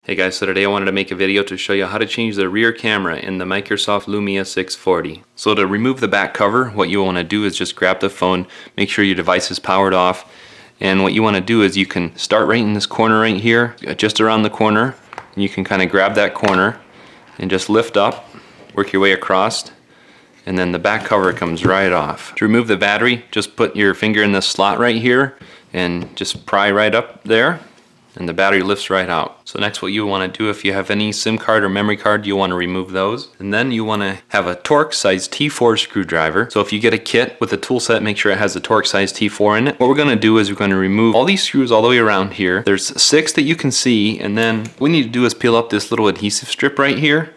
Hey guys, so today I wanted to make a video to show you how to change the rear camera in the Microsoft Lumia 640. So to remove the back cover, what you want to do is just grab the phone, make sure your device is powered off, and what you want to do is you can start right in this corner right here, just around the corner, and you can kind of grab that corner and just lift up, work your way across, and then the back cover comes right off. To remove the battery, just put your finger in this slot right here and just pry right up there, and the battery lifts right out. So next, what you want to do, if you have any SIM card or memory card, you want to remove those. And then you want to have a Torx size T4 screwdriver. So if you get a kit with a tool set, make sure it has the Torx size T4 in it. What we're going to do is we're going to remove all these screws all the way around here. There's 6 that you can see, and then what we need to do is peel up this little adhesive strip right here.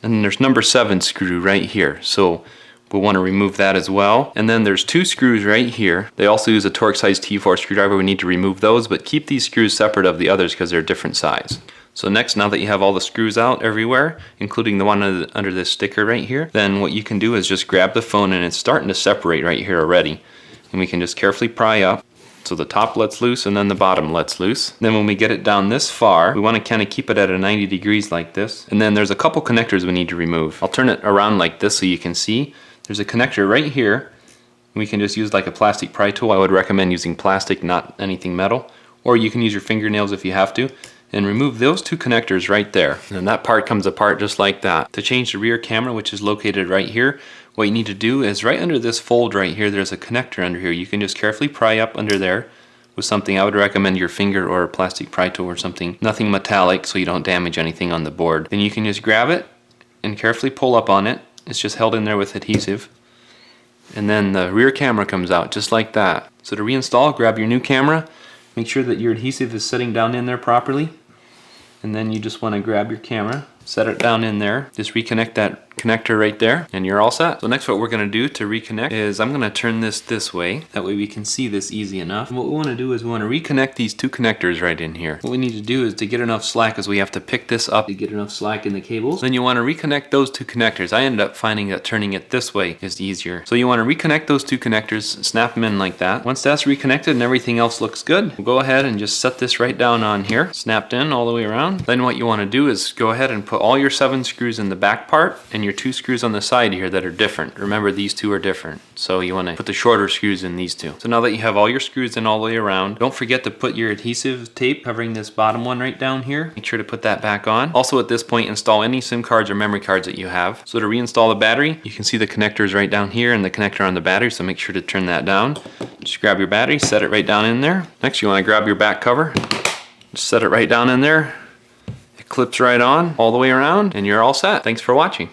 And then there's number 7 screw right here. So we'll want to remove that as well. And then there's 2 screws right here. They also use a Torx size T4 screwdriver. We need to remove those, but keep these screws separate of the others because they're different size. So next, now that you have all the screws out everywhere, including the one under this sticker right here, then what you can do is just grab the phone, and it's starting to separate right here already. And we can just carefully pry up. So the top lets loose and then the bottom lets loose. Then when we get it down this far, we want to kind of keep it at a 90 degrees like this. And then there's a couple connectors we need to remove. I'll turn it around like this so you can see. There's a connector right here. We can just use like a plastic pry tool. I would recommend using plastic, not anything metal. Or you can use your fingernails if you have to. And remove those 2 connectors right there. And that part comes apart just like that. To change the rear camera, which is located right here, what you need to do is right under this fold right here, there's a connector under here. You can just carefully pry up under there with something. I would recommend your finger or a plastic pry tool or something. Nothing metallic so you don't damage anything on the board. Then you can just grab it and carefully pull up on it. It's just held in there with adhesive. And then the rear camera comes out just like that. So to reinstall, grab your new camera. Make sure that your adhesive is sitting down in there properly. And then you just want to grab your camera, set it down in there. Just reconnect that connector right there, and you're all set. So next, what we're going to do to reconnect is I'm going to turn this way. That way we can see this easy enough. And what we want to do is we want to reconnect these 2 connectors right in here. What we need to do is to get enough slack, is we have to pick this up to get enough slack in the cables. Then you want to reconnect those 2 connectors. I ended up finding that turning it this way is easier. So you want to reconnect those 2 connectors, snap them in like that. Once that's reconnected and everything else looks good, we'll go ahead and just set this right down on here, snapped in all the way around. Then what you want to do is go ahead and put all your 7 screws in the back part and your 2 screws on the side here that are different. Remember, these 2 are different. So you want to put the shorter screws in these 2. So now that you have all your screws in all the way around, don't forget to put your adhesive tape covering this bottom one right down here. Make sure to put that back on. Also at this point, install any SIM cards or memory cards that you have. So to reinstall the battery, you can see the connectors right down here and the connector on the battery, so make sure to turn that down. Just grab your battery, set it right down in there. Next, you want to grab your back cover, just set it right down in there. It clips right on all the way around, and you're all set. Thanks for watching.